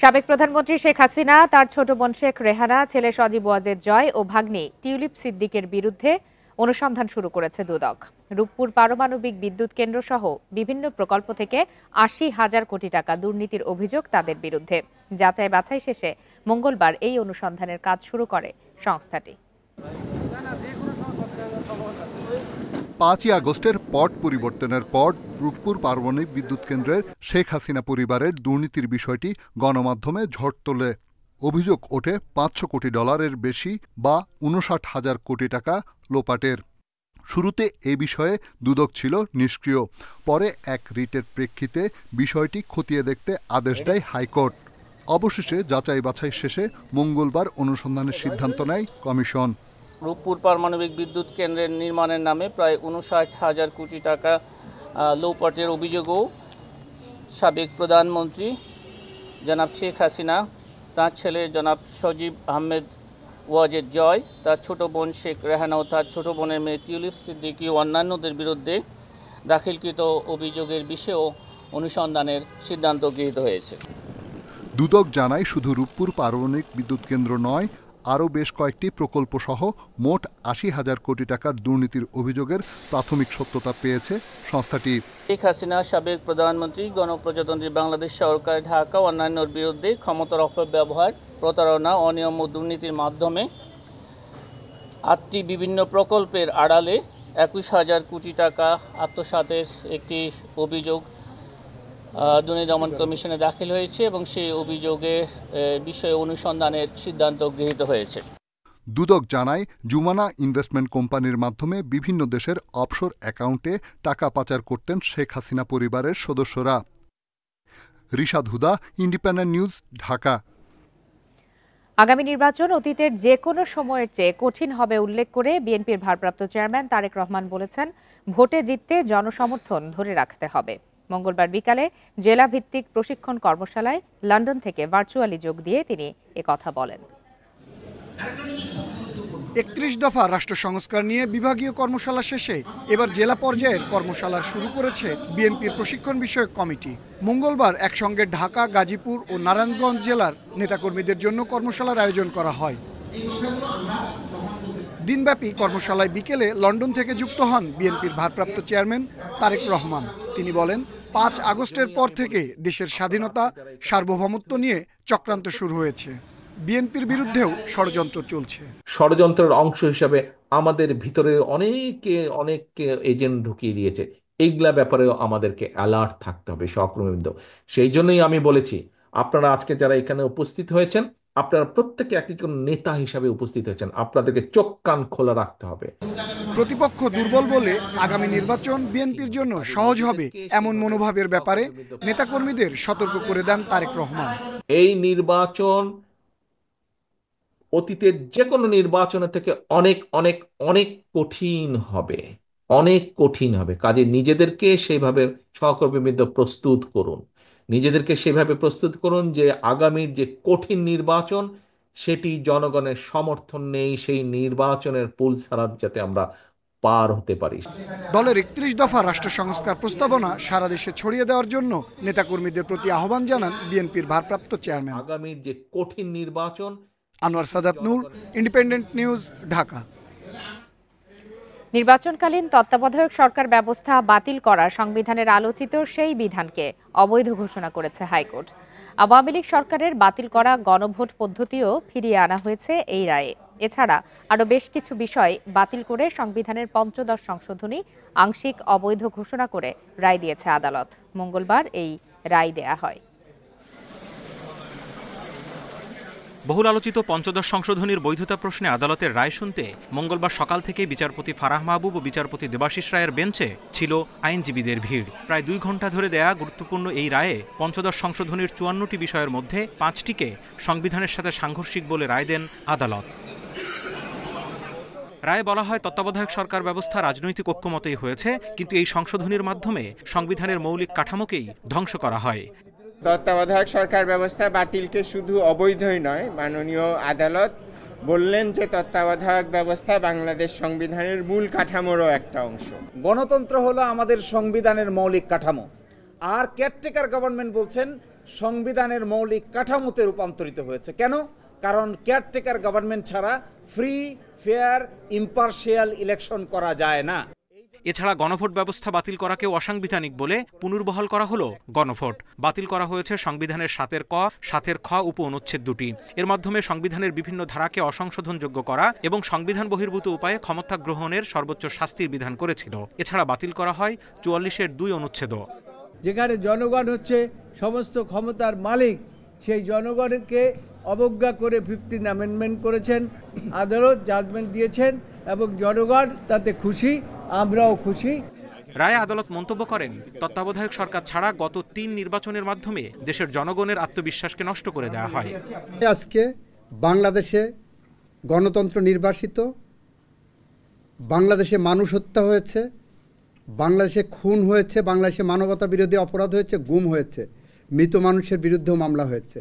সাবেক প্রধানমন্ত্রী শেখ হাসিনা, তার ছোট বোন শেখ রেহানা, ছেলে সজীব ওয়াজেদ জয় ও ভাগ্নি টিউলিপ সিদ্দিকের বিরুদ্ধে অনুসন্ধান শুরু করেছে দুদক। রূপপুর পারমাণবিক বিদ্যুৎ কেন্দ্র সহ বিভিন্ন প্রকল্প থেকে ৮০,০০০ কোটি টাকা দুর্নীতির অভিযোগ তাদের বিরুদ্ধে। যাচাই বাছাই শেষে মঙ্গলবার এই অনুসন্ধানের কাজ শুরু করে সংস্থাটি। ৫ই আগস্টের পট পরিবর্তনের পর রূপপুর পারমাণবিক বিদ্যুৎ কেন্দ্রের শেখ হাসিনা পরিবারের দুর্নীতির বিষয়টি গণমাধ্যমে ঝড় তোলে। অভিযোগ ওঠে $৫০০ কোটি বেশি বা ৫৯,০০০ কোটি টাকা লোপাটের। শুরুতে এ বিষয়ে দুদক ছিল নিষ্ক্রিয়। পরে এক রিটের প্রেক্ষিতে বিষয়টি খতিয়ে দেখতে আদেশ দেয় হাইকোর্ট। অবশেষে যাচাই বাছাই শেষে মঙ্গলবার অনুসন্ধানের সিদ্ধান্ত নেয় কমিশন। রূপপুর পারমাণবিক বিদ্যুৎ কেন্দ্রের নির্মাণের নামে প্রায় ৫৯,০০০ কোটি টাকা লোপাটের অভিযোগও সাবেক প্রধানমন্ত্রী জনাব শেখ হাসিনা, তার ছেলে জনাব সজীব আহমেদ ওয়াজেদ জয়, তার ছোট বোন শেখ রেহানা ও তার ছোট বোনের মেয়ে টিউলিপ সিদ্দিকী ও অন্যান্যদের বিরুদ্ধে দাখিলকৃত অভিযোগের বিষয়েও অনুসন্ধানের সিদ্ধান্ত গৃহীত হয়েছে। দুদক জানায় শুধু রূপপুর পারমাণবিক বিদ্যুৎ কেন্দ্র নয়, আরও বেশ কয়েকটি প্রকল্প সহ মোট ৮০,০০০ কোটি টাকার দুর্নীতির অভিযোগের প্রাথমিক সত্যতা পেয়েছে সংস্থাটি। শেখ হাসিনা, সাবেক প্রধানমন্ত্রী, গণপ্রজাতন্ত্রী বাংলাদেশ সরকার, ঢাকা ও অন্যান্যর বিরুদ্ধে ক্ষমতার অপব্যবহার, প্রতারণা, অনিয়ম ও দুর্নীতির মাধ্যমে ৮টি বিভিন্ন প্রকল্পের আড়ালে ২১,০০০ কোটি টাকা আত্মসাতের একটি অভিযোগ দুর্নীতি দমন কমিশনে দাখিল হয়েছে এবং সেই অভিযোগের বিষয়ে অনুসন্ধানের সিদ্ধান্ত গৃহীত হয়েছে। দুদক জানায় জুমানা ইনভেস্টমেন্ট কোম্পানির মাধ্যমে বিভিন্ন দেশের অফশোর অ্যাকাউন্টে টাকা পাচার করতেন শেখ হাসিনা পরিবারের সদস্যরা। রিশাদ হুদা, ইন্ডিপেন্ডেন্ট নিউজ, ঢাকা। আগামী নির্বাচন অতীতের যে কোনো সময়ের চেয়ে কঠিন হবে উল্লেখ করে বিএনপির ভারপ্রাপ্ত চেয়ারম্যান তারেক রহমান বলেছেন, ভোটে জিততে জনসমর্থন ধরে রাখতে হবে। মঙ্গলবার বিকালে জেলা ভিত্তিক প্রশিক্ষণ কর্মশালায় লন্ডন থেকে ভার্চুয়ালি যোগ দিয়ে তিনি একথা বলেন। ৩১ দফা রাষ্ট্র সংস্কার নিয়ে বিভাগীয় কর্মশালা শেষে এবার জেলা পর্যায়ের কর্মশালা শুরু করেছে বিএনপির প্রশিক্ষণ বিষয়ক কমিটি। মঙ্গলবার একসঙ্গে ঢাকা, গাজীপুর ও নারায়ণগঞ্জ জেলার নেতাকর্মীদের জন্য কর্মশালার আয়োজন করা হয়। দিনব্যাপী কর্মশালায় বিকেলে লন্ডন থেকে যুক্ত হন বিএনপির ভারপ্রাপ্ত চেয়ারম্যান তারেক রহমান। তিনি বলেন, ৫ আগস্টের পর থেকে দেশের স্বাধীনতা, সার্বভৌমত্ব নিয়ে চক্রান্ত শুরু হয়েছে। বিএনপির বিরুদ্ধেও ষড়যন্ত্র চলছে। ষড়যন্ত্রের অংশ হিসাবে আমাদের ভিতরে অনেক এজেন্ট ঢুকিয়ে দিয়েছে। এইগুলা ব্যাপারেও আমাদেরকে অ্যালার্ট থাকতে হবে সহকর্মীবৃন্দ। সেই জন্যই আমি বলেছি, আপনারা আজকে যারা এখানে উপস্থিত হয়েছেন, আপনারা প্রত্যেকে একজন নেতা হিসাবে উপস্থিত হয়েছেন, আপনাদেরকে চোখ কান খোলা রাখতে হবে। প্রতিপক্ষ দুর্বল বলে আগামী নির্বাচন বিএনপির জন্য সহজ হবে এমন মনোভাবের ব্যাপারে নেতাকর্মীদের সতর্ক করে দেন তারেক রহমান। এই নির্বাচন অতীতের যে কোনো নির্বাচনের থেকে অনেক অনেক অনেক কঠিন হবে, অনেক কঠিন হবে। কাজে নিজেদেরকে সেইভাবে সহকর্মীবৃন্দ প্রস্তুত করুন, নিজেদেরকে সেভাবে প্রস্তুত করুন যে আগামীর যে কঠিন নির্বাচন সেটি জনগণের সমর্থন নেই, সেই নির্বাচনের পুল ছাড়া যাতে আমরা পার হতে পারি। দলের ৩১ দফা রাষ্ট্র সংস্কার প্রস্তাবনা সারা দেশে ছড়িয়ে দেওয়ার জন্য নেতাকর্মীদের প্রতি আহ্বান জানান বিএনপির ভারপ্রাপ্ত চেয়ারম্যান। আগামীর যে কঠিন নির্বাচন। আনোয়ার সাদাত নূর, ইন্ডিপেন্ডেন্ট নিউজ, ঢাকা। নির্বাচনকালীন তত্ত্বাবধায়ক সরকার ব্যবস্থা বাতিল করা সংবিধানের আলোচিত সেই বিধানকে অবৈধ ঘোষণা করেছে হাইকোর্ট। আওয়ামী লীগ সরকারের বাতিল করা গণভোট পদ্ধতিও ফিরিয়ে আনা হয়েছে এই রায়ে। এছাড়া আরও বেশ কিছু বিষয় বাতিল করে সংবিধানের ৫ম সংশোধনী আংশিক অবৈধ ঘোষণা করে রায় দিয়েছে আদালত। মঙ্গলবার এই রায় দেয়া হয়। বহুল আলোচিত ৫ম সংশোধনীর বৈধতা প্রশ্নে আদালতের রায় শুনতে মঙ্গলবার সকাল থেকে বিচারপতি ফারাহ মাহবুব ও বিচারপতি দেবাশিস রায়ের বেঞ্চে ছিল আইনজীবীদের ভিড়। প্রায় ২ ঘণ্টা ধরে দেয়া গুরুত্বপূর্ণ এই রায়ে ৫ম সংশোধনীর ৫৪টি বিষয়ের মধ্যে ৫টিকে সংবিধানের সাথে সাংঘর্ষিক বলে রায় দেন আদালত। রায়ে বলা হয়, তত্ত্বাবধায়ক সরকার ব্যবস্থা রাজনৈতিক ঐক্যমতেই হয়েছে, কিন্তু এই সংশোধনীর মাধ্যমে সংবিধানের মৌলিক কাঠামোকেই ধ্বংস করা হয়। তত্ত্বাবধায়ক সরকার ব্যবস্থা বাতিলকে শুধু অবৈধই নয়, মাননীয় আদালত বললেন যে তত্ত্বাবধায়ক ব্যবস্থা বাংলাদেশ সংবিধানের মূল কাঠামোরও একটা অংশ। গণতন্ত্র হলো আমাদের সংবিধানের মৌলিক কাঠামো, আর কেয়ারটেকার গভর্নমেন্ট বলছেন সংবিধানের মৌলিক কাঠামোতে রূপান্তরিত হয়েছে। কেন? কারণ কেয়ারটেকার গভর্নমেন্ট ছাড়া ফ্রি, ফেয়ার, ইম্পার্শিয়াল ইলেকশন করা যায় না। এছাড়া গণভোট ব্যবস্থা বাতিল করাকেও অসাংবিধানিক বলে পুনর্বহাল করা হলো গণভোট। বাতিল করা হয়েছে সংবিধানের 7 ক, 7 খ উপ অনুচ্ছেদ দুটি। এর মাধ্যমে সংবিধানের বিভিন্ন ধারাকে অসংশোধনযোগ্য করা এবং সংবিধান বহির্ভূত উপায়ে ক্ষমতা গ্রহণের সর্বোচ্চ শাস্তির বিধান করেছিল। এছাড়া বাতিল করা হয় 44-এর 2 অনুচ্ছেদও। যেখানে জনগণ হচ্ছে সমস্ত ক্ষমতার মালিক, সেই জনগণকে অবজ্ঞা করে 15 অ্যামেন্ডমেন্ট করেছেন, আদালত জাজমেন্ট দিয়েছেন এবং জনগণ তাতে খুশি, আমরাও খুশি। রায়ে আদালত মন্তব্য করেন, তত্ত্বাবধায়ক সরকার ছাড়া গত 3 নির্বাচনের মাধ্যমে দেশের জনগণের আত্মবিশ্বাসকে নষ্ট করে দেওয়া হয়। আজকে বাংলাদেশে গণতন্ত্র নির্বাসিত, বাংলাদেশে মানুষ হত্যা হয়েছে, বাংলাদেশে খুন হয়েছে, বাংলাদেশে মানবতা বিরোধী অপরাধ হয়েছে, গুম হয়েছে, মৃত মানুষের বিরুদ্ধেও মামলা হয়েছে।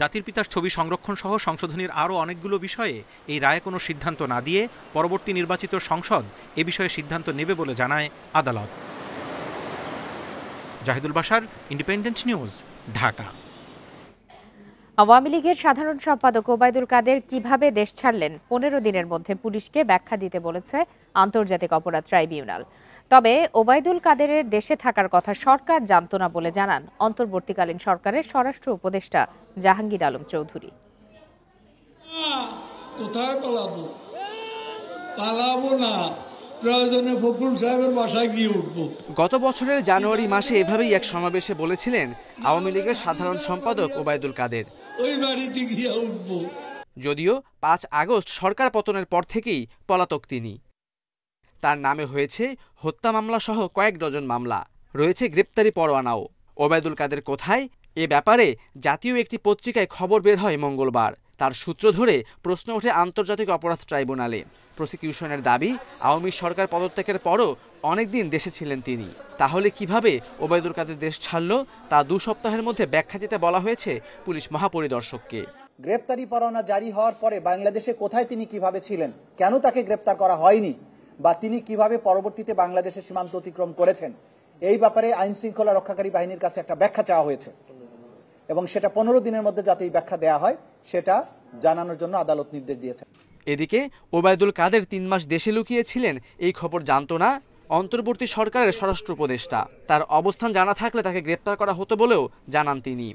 জাতির পিতার ছবি সংরক্ষণ সহ সংশোধনীর আরও অনেকগুলো বিষয়ে এই রায়ে কোনো সিদ্ধান্ত না দিয়ে পরবর্তী নির্বাচিত সংসদ এ বিষয়ে সিদ্ধান্ত নেবে বলে জানায় আদালত। Zahidul Bashar, independent news, Dhaka. আওয়ামী লীগের সাধারণ সম্পাদক ওবায়দুল কাদের কিভাবে দেশ ছাড়লেন 15 দিনের মধ্যে পুলিশকে ব্যাখ্যা দিতে বলেছে আন্তর্জাতিক অপরাধ ট্রাইব্যুনাল। তবে ওবায়দুল কাদেরের দেশে থাকার কথা সরকার জানত না বলে জানান অন্তর্বর্তীকালীন সরকারের স্বরাষ্ট্র উপদেষ্টা জাহাঙ্গীর আলম চৌধুরী। কোথায় পালাবো? পালাবো না, প্রয়োজনে ফখরুল সাহেবের বাসায় গিয়ে উঠবো। গত বছরের জানুয়ারি মাসে এভাবেই এক সমাবেশে বলেছিলেন আওয়ামী লীগের সাধারণ সম্পাদক ওবায়দুল কাদের। ওই বাড়িতে গিয়ে উঠবো। যদিও 5 আগস্ট সরকার পতনের পর থেকেই পলাতক তিনি। তার নামে হয়েছে হত্যা মামলা সহ কয়েক ডজন মামলা, রয়েছে গ্রেপ্তারি পরোয়ানাও। ওবায়দুল কাদের কোথায়, এ ব্যাপারে জাতীয় একটি পত্রিকায় খবর বের হয় মঙ্গলবার। তার সূত্র ধরে প্রশ্ন ওঠে আন্তর্জাতিক অপরাধ ট্রাইব্যুনালে। প্রসিকিউশনের দাবি, আওয়ামী সরকার পদত্যাগের পরও অনেকদিন দেশে ছিলেন তিনি। তাহলে কিভাবে ওবায়দুল কাদের দেশ ছাড়ল তা 2 সপ্তাহের মধ্যে ব্যাখ্যা দিতে বলা হয়েছে পুলিশ মহাপরিদর্শককে। গ্রেপ্তারি পরোয়ানা জারি হওয়ার পরে বাংলাদেশে কোথায় তিনি কিভাবে ছিলেন, কেন তাকে গ্রেপ্তার করা হয়নি, বা তিনি কিভাবে পরবর্তীতে বাংলাদেশের সীমান্ত অতিক্রম করেছেন, এই ব্যাপারে আইন শৃঙ্খলা রক্ষাকারী বাহিনীর কাছে একটা ব্যাখ্যা চাওয়া হয়েছে এবং সেটা 15 দিনের মধ্যে যাতে এই ব্যাখ্যা দেওয়া হয় সেটা জানানোর জন্য আদালত নির্দেশ দিয়েছে। এদিকে ওবায়দুল কাদের 3 মাস দেশে লুকিয়েছিলেন এই খবর জানত না অন্তর্বর্তী সরকারের স্বরাষ্ট্র উপদেষ্টা। তার অবস্থান জানা থাকলে তাকে গ্রেপ্তার করা হতো বলেও জানান তিনি।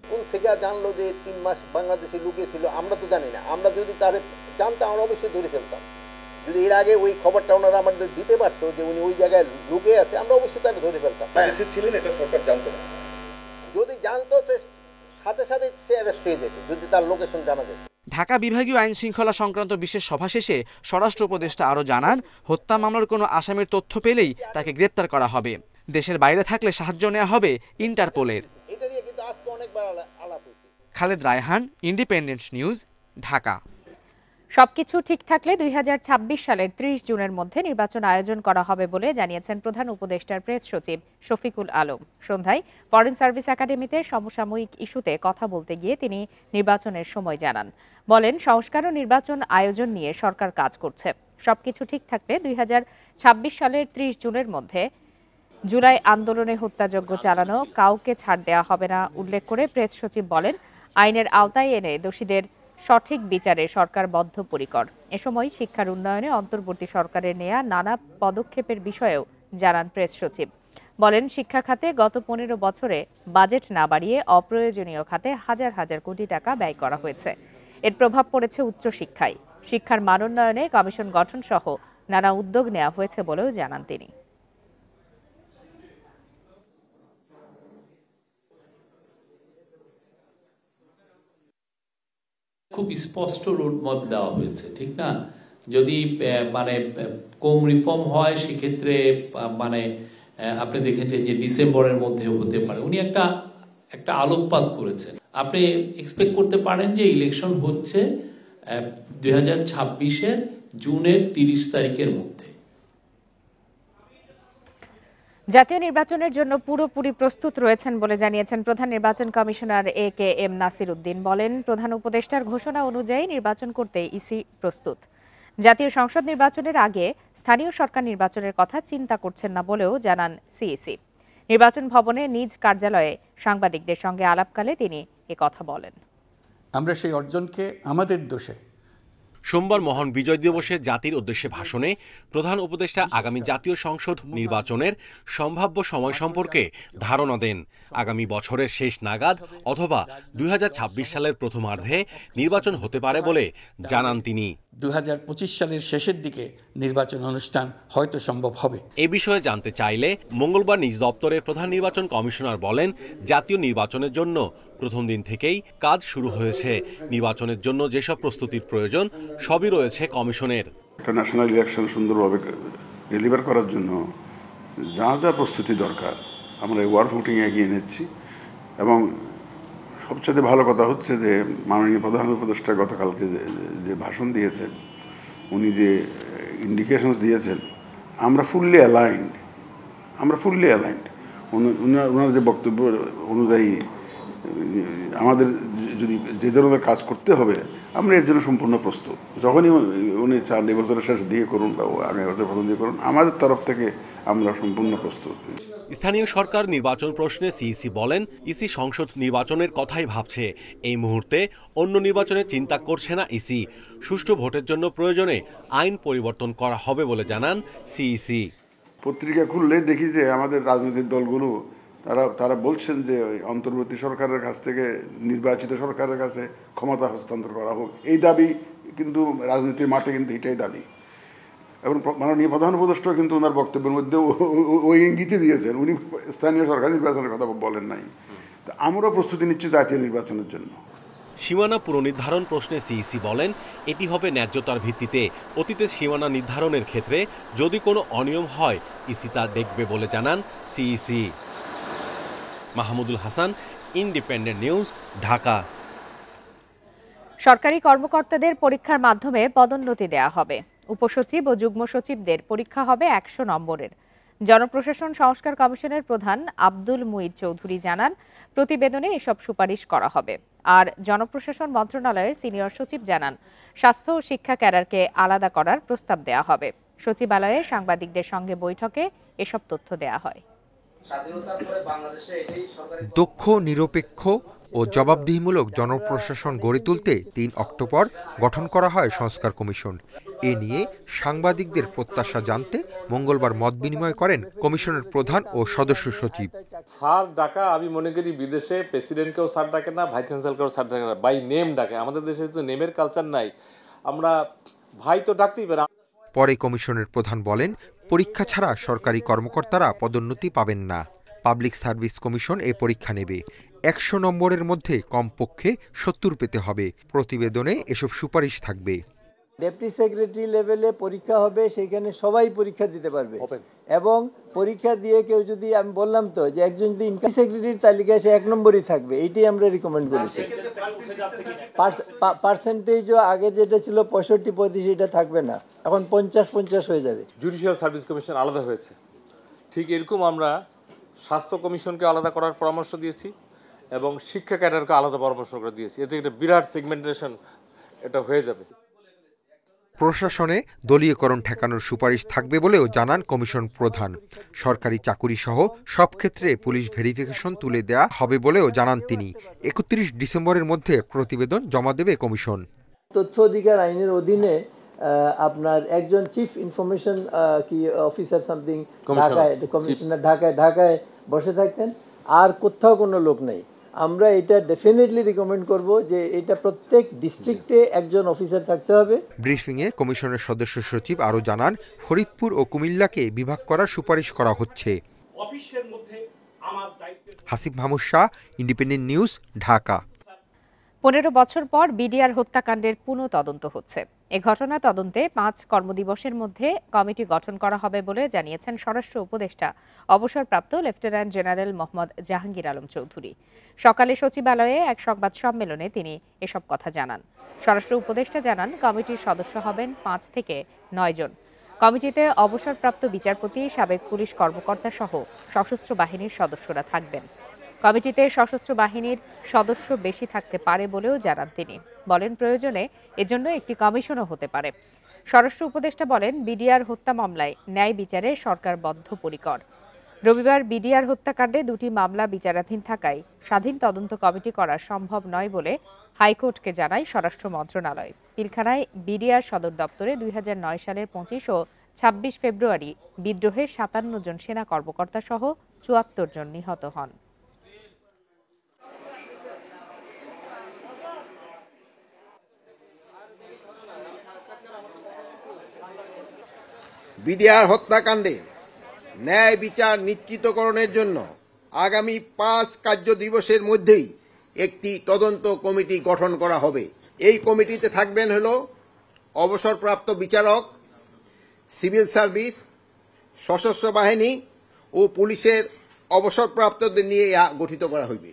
কোন থেকে জানলো যে 3 মাস বাংলাদেশে লুকিয়েছিল? আমরা তো জানি না। আমরা যদি তার জানতাম আমরা অবশ্যই ধরে ফেলতাম। যদি এর আগে ওই খবরটা ওনারা আমাদের দিতে পারতো যে উনি ওই জায়গায় লুকিয়ে আছে, আমরা অবশ্যই তাকে ধরে ফেলতাম। দেশে ছিলেন এটা সরকার জানতো না। যদি জানতো সাথে সাথে সে অ্যারেস্ট হয়ে যেত যদি তার লোকেশন জানা যেত। ঢাকা বিভাগীয় আইন শৃঙ্খলা সংক্রান্ত বিশেষ সভা শেষে স্বরাষ্ট্র উপদেষ্টা আরও জানান, হত্যা মামলার কোনো আসামির তথ্য পেলেই তাকে গ্রেপ্তার করা হবে। দেশের বাইরে থাকলে সাহায্য নেওয়া হবে ইন্টারপোলের। এটা নিয়ে কিন্তু আজকে অনেকবার আলাপ হয়েছে। Khaled Raihan, independent news, Dhaka. সবকিছু ঠিক থাকলে 2026 সালের 30 জুনের মধ্যে নির্বাচন আয়োজন করা হবে বলে জানিয়েছেন প্রধান উপদেষ্টার প্রেস সচিব শফিকুল আলম। সন্ধ্যায় ফরেন সার্ভিস একাডেমিতে সমসাময়িক ইস্যুতে কথা বলতে গিয়ে তিনি নির্বাচনের সময় জানান। বলেন, সংস্কার ও নির্বাচন আয়োজন নিয়ে সরকার কাজ করছে। সবকিছু ঠিক থাকলে 2026 সালের 30 জুনের মধ্যে জুলাই আন্দোলনে হত্যাযজ্ঞ চালানো কাউকে ছাড় দেওয়া হবে না উল্লেখ করে প্রেস সচিব বলেন, আইনের আওতায় এনে দোষীদের সঠিক বিচারে সরকার বদ্ধপরিকর। এ সময় শিক্ষার উন্নয়নে অন্তর্বর্তী সরকারের নেয়া নানা পদক্ষেপের বিষয়েও জানান প্রেস সচিব। বলেন, শিক্ষা খাতে গত 15 বছরে বাজেট না বাড়িয়ে অপ্রয়োজনীয় খাতে হাজার হাজার কোটি টাকা ব্যয় করা হয়েছে। এর প্রভাব পড়েছে উচ্চশিক্ষায়। শিক্ষার মানোন্নয়নে কমিশন গঠন সহ নানা উদ্যোগ নেওয়া হয়েছে বলেও জানান তিনি। খুব স্পষ্ট রোডম্যাপ দেওয়া হয়েছে, ঠিক না? যদি মানে কম রিফর্ম হয় সেক্ষেত্রে মানে আপনি দেখেছেন যে ডিসেম্বরের মধ্যে হতে পারে। উনি একটা আলোকপাত করেছেন। আপনি এক্সপেক্ট করতে পারেন যে ইলেকশন হচ্ছে 2026-এর জুনের 30 তারিখের মধ্যে। জাতীয় নির্বাচনের জন্য পুরোপুরি প্রস্তুত রয়েছেন বলে জানিয়েছেন প্রধান নির্বাচন কমিশনার AKM নাসির উদ্দিন। বলেন, প্রধান উপদেষ্টার ঘোষণা অনুযায়ী নির্বাচন করতে ইসি প্রস্তুত। জাতীয় সংসদ নির্বাচনের আগে স্থানীয় সরকার নির্বাচনের কথা চিন্তা করছেন না বলেও জানান সিইসি। নির্বাচন ভবনে নিজ কার্যালয়ে সাংবাদিকদের সঙ্গে আলাপকালে তিনি কথা বলেন। আমরা সেই অর্জনকে আমাদের দোষে। সোমবার মহান বিজয় দিবসে জাতির উদ্দেশ্যে ভাষণে প্রধান উপদেষ্টা আগামী জাতীয় সংসদ নির্বাচনের সম্ভাব্য সময় সম্পর্কে ধারণা দেন। আগামী বছরের শেষ নাগাদ অথবা 2026 সালের প্রথমার্ধে নির্বাচন হতে পারে বলে জানান তিনি। 2025 সালের শেষের দিকে নির্বাচন অনুষ্ঠান হয়তো সম্ভব হবে। এ বিষয়ে জানতে চাইলে মঙ্গলবার নিজ দপ্তরে প্রধান নির্বাচন কমিশনার বলেন, জাতীয় নির্বাচনের জন্য প্রথম দিন থেকেই কাজ শুরু হয়েছে। নির্বাচনের জন্য যেসব প্রস্তুতির প্রয়োজন সবই রয়েছে কমিশনের। একটা ন্যাশনাল ইলেকশন সুন্দরভাবে ডেলিভার করার জন্য যা যা প্রস্তুতি দরকার আমরা ওয়ার ফুটিং এগিয়ে নিচ্ছি। এবং সবচেয়ে ভালো কথা হচ্ছে যে মাননীয় প্রধান উপদেষ্টা গতকালকে যে ভাষণ দিয়েছেন, উনি যে ইন্ডিকেশনস দিয়েছেন, আমরা ফুললি অ্যালাইন্ড। ওনার যে বক্তব্য অনুযায়ী আমাদের যদি যে ধরনের কাজ করতে হবে আমরা এর জন্য সম্পূর্ণ প্রস্তুত। যখনই উনি চান এই বছরের শেষ দিয়ে করুন বা আগামী বছর প্রথম দিয়ে করুন, আমাদের তরফ থেকে আমরা সম্পূর্ণ প্রস্তুত। স্থানীয় সরকার নির্বাচন প্রশ্নে সিইসি বলেন, ইসি সংসদ নির্বাচনের কথাই ভাবছে। এই মুহূর্তে অন্য নির্বাচনের চিন্তা করছে না ইসি। সুষ্ঠু ভোটের জন্য প্রয়োজনে আইন পরিবর্তন করা হবে বলে জানান সিইসি। পত্রিকা খুললে দেখি যে আমাদের রাজনৈতিক দলগুলো তারা বলছেন যে অন্তর্বর্তী সরকারের কাছ থেকে নির্বাচিত সরকারের কাছে ক্ষমতা হস্তান্তর করা হোক। এই দাবি কিন্তু রাজনীতির মাঠে কিন্তু এটাই দাবি। এবং মাননীয় প্রধান উপদেষ্টা কিন্তু ওনার বক্তব্যের মধ্যে ওই ইঙ্গিতই দিয়েছেন। উনি স্থানীয় সরকার নির্বাচনের কথা বলেন নাই। তো আমরাও প্রস্তুতি নিচ্ছি জাতীয় নির্বাচনের জন্য। সীমানা পুনর্নির্ধারণ প্রশ্নে সিইসি বলেন, এটি হবে ন্যায্যতার ভিত্তিতে। অতীতে সীমানা নির্ধারণের ক্ষেত্রে যদি কোনো অনিয়ম হয় ইসি তা দেখবে বলে জানান CEC. Mahmudul Hasan, independent news, Dhaka. সরকারি কর্মকর্তাদের পরীক্ষার মাধ্যমে পদোন্নতি দেয়া হবে। উপসচিব ও যুগ্ম সচিবদের পরীক্ষা হবে 100 নম্বরের। জনপ্রশাসন সংস্কার কমিশনের প্রধান আব্দুল মুঈদ চৌধুরী জানান, প্রতিবেদনে এসব সুপারিশ করা হবে। আর জনপ্রশাসন মন্ত্রণালয়ের সিনিয়র সচিব জানান, স্বাস্থ্য ও শিক্ষা ক্যাডারকে আলাদা করার প্রস্তাব দেয়া হবে। সচিবালয়ে সাংবাদিকদের সঙ্গে বৈঠকে এসব তথ্য দেয়া হয়। দক্ষ, নিরপেক্ষ ও জবাবদিহিমূলক জনপ্রশাসন গড়ে তুলতে 3 অক্টোবর গঠন করা হয় সংস্কার কমিশন। এ নিয়ে সাংবাদিকদের প্রত্যাশা জানতে মঙ্গলবার মত বিনিময় করেন কমিশনের প্রধান ও সদস্য সচিব। স্যার ডাকা, আমি মনে করি বিদেশে প্রেসিডেন্টকেও স্যার ডাকে না, ভাইস চ্যান্সেলরকেও স্যার ডাকে না, বাই নেম ডাকে। আমাদের দেশে তো নেমের কালচার নাই, আমরা ভাই তো ডাকতেই পারি। পরে কমিশনের প্রধান বলেন, পরীক্ষা ছাড়া সরকারি কর্মকর্তারা পদোন্নতি পাবেন না। পাবলিক সার্ভিস কমিশন এই পরীক্ষা নেবে। 100 নম্বরের মধ্যে কমপক্ষে 70 পেতে হবে। প্রতিবেদনে এসব সুপারিশ থাকবে। ডেপুটি সেক্রেটারি লেভেলে পরীক্ষা হবে, সেখানে সবাই পরীক্ষা দিতে পারবে। এবং পরীক্ষা দিয়ে কেউ যদি, আমি বললাম তো যে একজন যদি ইনকাম সেক্রেটারির তালিকায় সে 1 নম্বরই থাকবে, এইটাই আমরা রিকমেন্ড করেছি। পার্সেন্টেজও আগে যেটা ছিল 65-35, এটা থাকবে না, এখন 50-50 হয়ে যাবে। জুডিশিয়াল সার্ভিস কমিশন আলাদা হয়েছে, ঠিক এরকম আমরা স্বাস্থ্য কমিশনকে আলাদা করার পরামর্শ দিয়েছি এবং শিক্ষা ক্যাডারকে আলাদা পরামর্শ করে দিয়েছি। এতে একটা বিরাট সেগমেন্টেশন এটা হয়ে যাবে। প্রশাসনে দলীয়করণ ঠেকানোর সুপারিশ থাকবে বলেও জানান কমিশন প্রধান। সরকারি চাকুরি সহ সব ক্ষেত্রে পুলিশ ভেরিফিকেশন তুলে দেয়া হবে বলেও জানান তিনি। 31 ডিসেম্বরের মধ্যে প্রতিবেদন জমা দেবে কমিশন। তথ্য অধিকার আইনের অধীনে আপনার একজন চিফ ইনফরমেশন কি অফিসার সামথিং ঢাকায়, কমিশনার ঢাকায় বসে থাকতেন, আর কোথাও কোনো লোক নেই। আমরা এটা ডেফিনেটলি রিকমেন্ড করব যে এটা প্রত্যেক ডিস্ট্রিক্টে একজন অফিসার থাকতে হবে। ব্রিফিংয়ে কমিশনের সদস্য সচিব আরও জানান, ফরিদপুর ও কুমিল্লাকে বিভাগ করার সুপারিশ করা হচ্ছে। Hasib Mahmud Shah, independent news, Dhaka. 15 বছর পর বিডিআর হত্যাকাণ্ডের পুনঃ তদন্ত হচ্ছে। এ ঘটনা তদন্তে 5 কর্মদিবসের মধ্যে কমিটি গঠন করা হবে বলে জানিয়েছেন স্বরাষ্ট্র উপদেষ্টা অবসরপ্রাপ্ত লেফটেন্যান্ট জেনারেল মোহাম্মদ জাহাঙ্গীর আলম চৌধুরী। সকালে সচিবালয়ে এক সংবাদ সম্মেলনে তিনি এসব কথা জানান। স্বরাষ্ট্র উপদেষ্টা জানান, কমিটির সদস্য হবেন 5 থেকে 9 জন। কমিটিতে অবসরপ্রাপ্ত বিচারপতি, সাবেক পুলিশ কর্মকর্তা সহ সশস্ত্র বাহিনীর সদস্যরা থাকবেন। কমিটিতে সশস্ত্র বাহিনীর সদস্য বেশি থাকতে পারে বলেও জানান তিনি। বলেন, প্রয়োজনে এজন্য একটি কমিশনও হতে পারে। স্বরাষ্ট্র উপদেষ্টা বলেন, বিডিআর হত্যা মামলায় ন্যায় বিচারে সরকার বদ্ধপরিকর। রবিবার বিডিআর হত্যাকাণ্ডে দুটি মামলা বিচারাধীন থাকায় স্বাধীন তদন্ত কমিটি করা সম্ভব নয় বলে হাইকোর্টকে জানায় স্বরাষ্ট্র মন্ত্রণালয়। পিলখানায় বিডিআর সদর দপ্তরে 2009 সালের 25 ও 26 ফেব্রুয়ারি বিদ্রোহের 57 জন সেনা কর্মকর্তা সহ 74 জন নিহত হন। বিডিআর হত্যাকাণ্ডে ন্যায় বিচার নিশ্চিতকরণের জন্য আগামী 5 কার্য দিবসের মধ্যেই একটি তদন্ত কমিটি গঠন করা হবে। এই কমিটিতে থাকবেন অবসরপ্রাপ্ত বিচারক, সিভিল সার্ভিস, সশস্ত্র বাহিনী ও পুলিশের অবসরপ্রাপ্তদের নিয়ে গঠিত করা হইবে।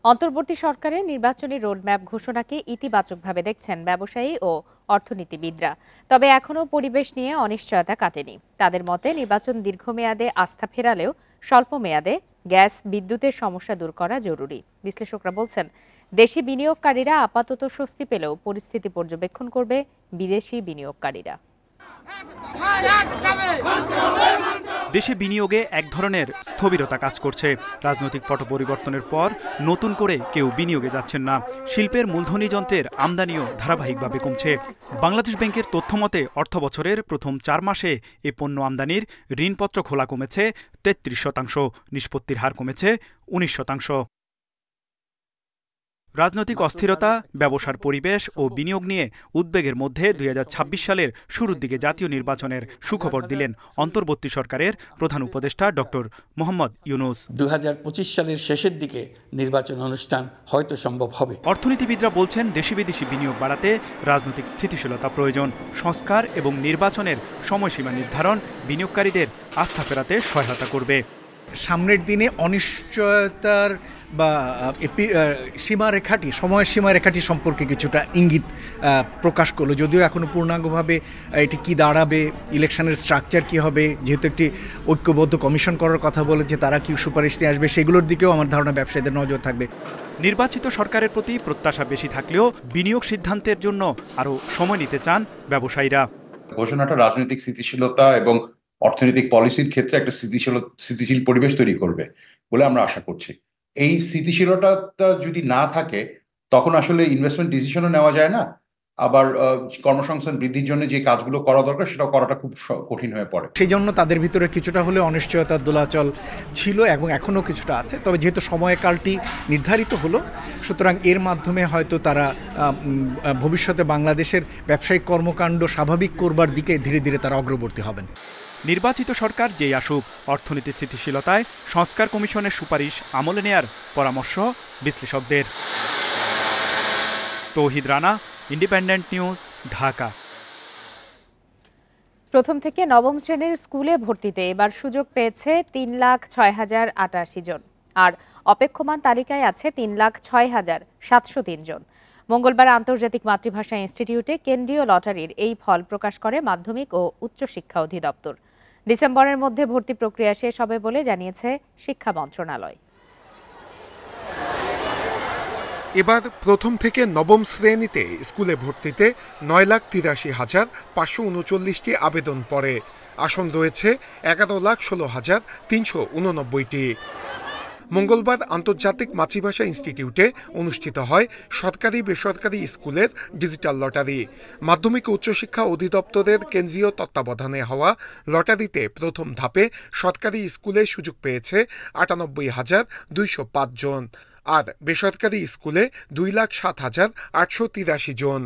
অন্তর্বর্তী সরকারের নির্বাচনী রোডম্যাপ ঘোষণাকে ইতিবাচকভাবে দেখছেন ব্যবসায়ী ও অর্থনীতিবিদরা। তবে এখনও পরিবেশ নিয়ে অনিশ্চয়তা কাটেনি। তাদের মতে নির্বাচন দীর্ঘমেয়াদে আস্থা ফেরালেও স্বল্প মেয়াদে গ্যাস, বিদ্যুতের সমস্যা দূর করা জরুরি। বিশ্লেষকরা বলছেন, দেশি বিনিয়োগকারীরা আপাতত স্বস্তি পেলেও পরিস্থিতি পর্যবেক্ষণ করবে বিদেশি বিনিয়োগকারীরা। দেশে বিনিয়োগে এক ধরনের স্থবিরতা কাজ করছে। রাজনৈতিক পট পরিবর্তনের পর নতুন করে কেউ বিনিয়োগে যাচ্ছেন না। শিল্পের মূলধনী যন্ত্রের আমদানিও ধারাবাহিকভাবে কমছে। বাংলাদেশ ব্যাংকের তথ্যমতে অর্থবছরের প্রথম 4 মাসে এ পণ্য আমদানির ঋণপত্র খোলা কমেছে 33%, নিষ্পত্তির হার কমেছে 19%। রাজনৈতিক অস্থিরতা, ব্যবসার পরিবেশ ও বিনিয়োগ নিয়ে উদ্বেগের মধ্যে 2026 সালের শুরুর দিকে জাতীয় নির্বাচনের সুখবর দিলেন অন্তর্বর্তী সরকারের প্রধান উপদেষ্টা ডক্টর মোহাম্মদ ইউনূস। 2025 সালের শেষের দিকে নির্বাচন অনুষ্ঠান হয়তো সম্ভব হবে। অর্থনীতিবিদরা বলছেন, দেশি বিদেশি বিনিয়োগ বাড়াতে রাজনৈতিক স্থিতিশীলতা প্রয়োজন। সংস্কার এবং নির্বাচনের সময়সীমা নির্ধারণ বিনিয়োগকারীদের আস্থা ফেরাতে সহায়তা করবে। সামনের দিনে অনিশ্চয়তার বা সময়ের সীমারেখাটি সম্পর্কে কিছুটা ইঙ্গিত প্রকাশ করলো, যদিও এখনও পূর্ণাঙ্গভাবে এটি কি দাঁড়াবে, ইলেকশনের স্ট্রাকচার কি হবে, যেহেতু একটি ঐক্যবদ্ধ কমিশন করার কথা বলেছে, তারা কি সুপারিশ নিয়ে আসবে, সেগুলোর দিকেও আমার ধারণা ব্যবসায়ীদের নজর থাকবে। নির্বাচিত সরকারের প্রতি প্রত্যাশা বেশি থাকলেও বিনিয়োগ সিদ্ধান্তের জন্য আরও সময় নিতে চান ব্যবসায়ীরা। ঘোষণাটা রাজনৈতিক স্থিতিশীলতা এবং অর্থনৈতিক পলিসির ক্ষেত্রে একটা স্থিতিশীল পরিবেশ তৈরি করবে বলে আমরা আশা করছি। এই স্থিতিশীলতা যদি না থাকে তখন আসলে ইনভেস্টমেন্ট ডিসিশনও নেওয়া যায় না, আবার কর্মসংস্থান বৃদ্ধির জন্য যে কাজগুলো করা দরকার সেটাও করাটা খুব কঠিন হয়ে পড়ে। সেই জন্য তাদের ভিতরে কিছুটা হলে অনিশ্চয়তার দোলাচল ছিল এবং এখনও কিছুটা আছে। তবে যেহেতু সময়কালটি নির্ধারিত হলো, সুতরাং এর মাধ্যমে হয়তো তারা ভবিষ্যতে বাংলাদেশের ব্যবসায়িক কর্মকাণ্ড স্বাভাবিক করবার দিকে ধীরে ধীরে তারা অগ্রবর্তী হবেন। নির্বাচিত সরকার যেই আসুক, অর্থনীতি স্থিতিশীলতায় সংস্কার কমিশনের সুপারিশ আমলে নেয়ার পরামর্শ বিশ্লেষকদের। তৌহিদ রানা, ইন্ডিপেন্ডেন্ট নিউজ, ঢাকা। প্রথম থেকে নবম শ্রেণীর স্কুলে ভর্তিতে এবার সুযোগ পেয়েছে 3,06,088 জন, আর অপেক্ষমান তালিকায় আছে 3,06,703 জন। মঙ্গলবার আন্তর্জাতিক মাতৃভাষা ইনস্টিটিউটে কেন্দ্রীয় লটারির এই ফল প্রকাশ করে মাধ্যমিক ও উচ্চশিক্ষা অধিদপ্তর। ডিসেম্বরের মধ্যে ভর্তি প্রক্রিয়া শেষ হবে বলে জানিয়েছে শিক্ষা মন্ত্রণালয়। এবার প্রথম থেকে নবম শ্রেণীতে স্কুলে ভর্তিতে 9,83,539টি আবেদন পড়ে। আসন রয়েছে 11,16,389টি। মঙ্গলবার আন্তর্জাতিক মাতৃভাষা ইনস্টিটিউটে অনুষ্ঠিত হয় সরকারি বেসরকারি স্কুলের ডিজিটাল লটারি। মাধ্যমিক ও উচ্চশিক্ষা অধিদপ্তরের কেন্দ্রীয় তত্ত্বাবধানে হওয়া লটারিতে প্রথম ধাপে সরকারি স্কুলে সুযোগ পেয়েছে 98,205 জন, আর বেসরকারি স্কুলে 2,07,883 জন।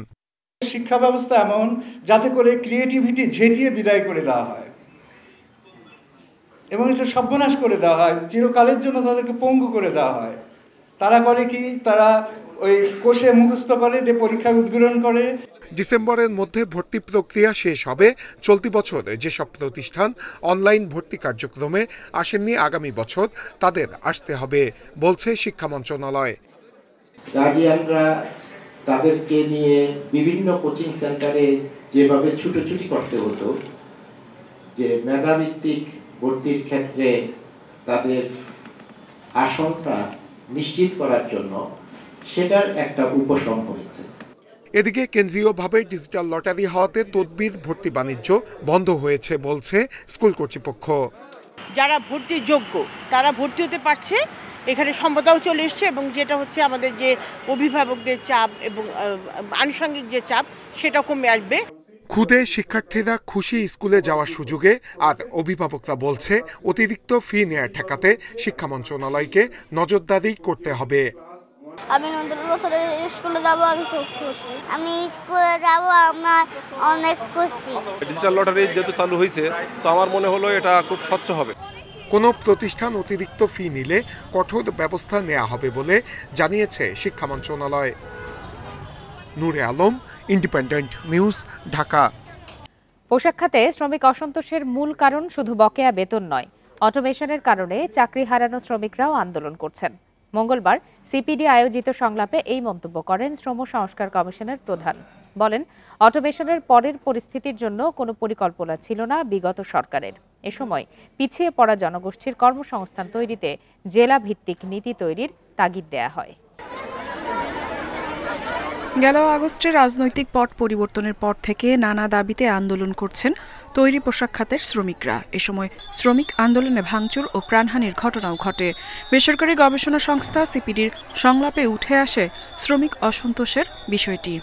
শিক্ষা ব্যবস্থা এমন যাতে করে ক্রিয়েটিভিটি ঝেঁটিয়ে বিদায় করে দেওয়া হয় এবং এটা সর্বনাশ করে দেওয়া হয়, চিরকালের জন্য তাদেরকে পঙ্গু করে দেওয়া হয়। তারা করে কি, তারা ওই কোষে মুখস্থ করে দিয়ে পরীক্ষায় উদ্গীরণ করে। ডিসেম্বরের মধ্যে ভর্তি প্রক্রিয়া শেষ হবে। চলতি বছর যেসব প্রতিষ্ঠান অনলাইন ভর্তি কার্যক্রমে আসেননি, আগামী বছর তাদের আসতে হবে বলছে শিক্ষা মন্ত্রণালয়। গার্ডিয়ানরা তাদেরকে নিয়ে বিভিন্ন কোচিং সেন্টারে যেভাবে ছুটোছুটি করতে হতো, যে মেধাভিত্তিক ভর্তির ক্ষেত্রে তাদের আসনটা নিশ্চিত করার জন্য সেটার একটা উপশম হয়েছে। এদিকে কেন্দ্রীয়ভাবে ডিজিটাল লটারি হওয়াতে তদবির ভর্তি বাণিজ্য বন্ধ হয়েছে বলছে স্কুল কর্তৃপক্ষ। যারা ভর্তির যোগ্য তারা ভর্তি হতে পারছে, এখানে সমতাও চলে এসছে, এবং যেটা হচ্ছে আমাদের যে অভিভাবকদের চাপ এবং আনুষঙ্গিক যে চাপ সেটা কমে আসবে। খুদে শিক্ষার্থীরা খুশি স্কুলে যাওয়ার সুযোগে, আর অভিভাবকরা বলছে অতিরিক্ত ফি নেওয়া ঠেকাতে শিক্ষা মন্ত্রণালয়কে নজরদারি করতে হবে। আমি নতুন বছরে স্কুলে যাব, আমি খুব খুশি। আমি স্কুলে যাব, আমার অনেক খুশি। ডিজিটাল লটারি যেহেতু চালু হয়েছে, তো আমার মনে হলো এটা খুব স্বচ্ছ হবে। কোনো প্রতিষ্ঠান অতিরিক্ত ফি নিলে কঠোর ব্যবস্থা নেওয়া হবে বলে জানিয়েছে শিক্ষা মন্ত্রণালয়। নূরে আলম, ইন্ডিপেন্ডেন্ট নিউজ, ঢাকা। পোশাক খাতে শ্রমিক অসন্তোষের মূল কারণ শুধু বকেয়া বেতন নয়, অটোমেশনের কারণে চাকরি হারানো শ্রমিকরাও আন্দোলন করছেন। মঙ্গলবার সিপিডি আয়োজিত সংলাপে এই মন্তব্য করেন শ্রম সংস্কার কমিশনের প্রধান। বলেন, অটোমেশনের পরের পরিস্থিতির জন্য কোনো পরিকল্পনা ছিল না বিগত সরকারের। এ সময় পিছিয়ে পড়া জনগোষ্ঠীর কর্মসংস্থান তৈরিতে জেলা ভিত্তিক নীতি তৈরির তাগিদ দেয়া হয়। গেল আগস্টে রাজনৈতিক পট পরিবর্তনের পর থেকে নানা দাবিতে আন্দোলন করছেন তৈরি পোশাক খাতের শ্রমিকরা। এ সময় শ্রমিক আন্দোলনে ভাঙচুর ও প্রাণহানির ঘটনাও ঘটে। বেসরকারি গবেষণা সংস্থা সিপিডির সংলাপে উঠে আসে শ্রমিক অসন্তোষের বিষয়টি।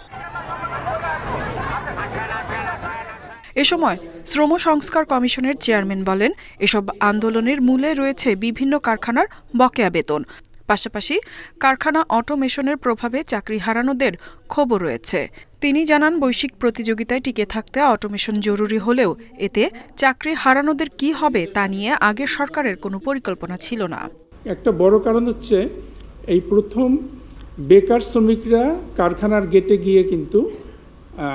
এ সময় শ্রম সংস্কার কমিশনের চেয়ারম্যান বলেন, এসব আন্দোলনের মূলে রয়েছে বিভিন্ন কারখানার বকেয়া বেতন। পাশাপাশি কারখানা অটোমেশনের প্রভাবে চাকরি হারানোদের ক্ষোভও রয়েছে। তিনি জানান, বৈশ্বিক প্রতিযোগিতায় টিকে থাকতে অটোমেশন জরুরি হলেও এতে চাকরি হারানোদের কি হবে তা নিয়ে আগের সরকারের কোনো পরিকল্পনা ছিল না। একটা বড় কারণ হচ্ছে এই প্রথম বেকার শ্রমিকরা কারখানার গেটে গিয়ে কিন্তু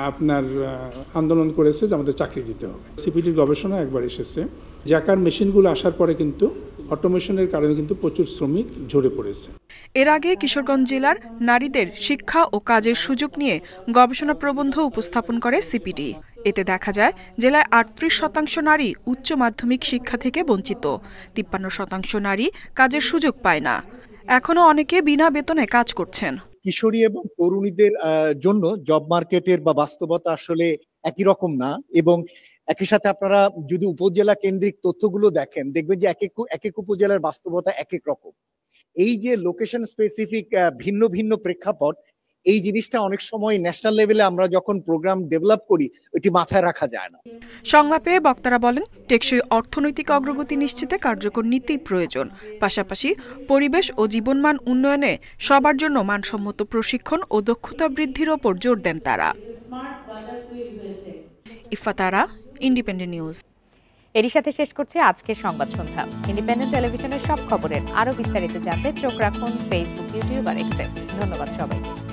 আপনার আন্দোলন করেছে যে আমাদের চাকরি দিতে হবে। সিপিডির গবেষণা একবার এসেছে, জ্যাকার মেশিনগুলো আসার পরে কিন্তু অটোমেশনের কারণে কিন্তু প্রচুর শ্রমিক ঝরে পড়েছে। এর আগে কিশোরগঞ্জ জেলার নারীদের শিক্ষা ও কাজের সুযোগ নিয়ে গবেষণা প্রবন্ধ উপস্থাপন করে সিপিডি। এতে দেখা যায় জেলায় ৩৮% নারী উচ্চ মাধ্যমিক শিক্ষা থেকে বঞ্চিত, ৫৩% নারী কাজের সুযোগ পায় না। এখনো অনেকে বিনা বেতনে কাজ করছেন। কিশোরী এবং তরুণীদের জন্য জব মার্কেটের বা বাস্তবতা আসলে একই রকম না, এবং একই সাথে আপনারা যদি উপজেলা কেন্দ্রিক তথ্যগুলো দেখেন, দেখবেন যে এক এক উপজেলার বাস্তবতা এক এক রকম। এই যে লোকেশন স্পেসিফিক ভিন্ন ভিন্ন প্রেক্ষাপট, এই জিনিসটা অনেক সময় ন্যাশনাল লেভেলে আমরা যখন প্রোগ্রাম ডেভেলপ করি ওইটি মাথায় রাখা যায় না। সংলাপে বক্তারা বলেন, টেকসই অর্থনৈতিক অগ্রগতি নিশ্চিতে কার্যকর নীতি প্রয়োজন। পাশাপাশি পরিবেশ ও জীবনমান উন্নয়নে সবার জন্য মানসম্মত প্রশিক্ষণ ও দক্ষতা বৃদ্ধির ওপর জোর দেন তারা। ইফাতারা, ইন্ডিপেন্ডেন্ট নিউজ। এরই সাথে শেষ করছে আজকের সংবাদ সন্ধ্যা। ইন্ডিপেন্ডেন্ট টেলিভিশনের সব খবরের আরো বিস্তারিত জানতে চোখ রাখুন ফেসবুক, ইউটিউব আর এক্সে। ধন্যবাদ সবাইকে।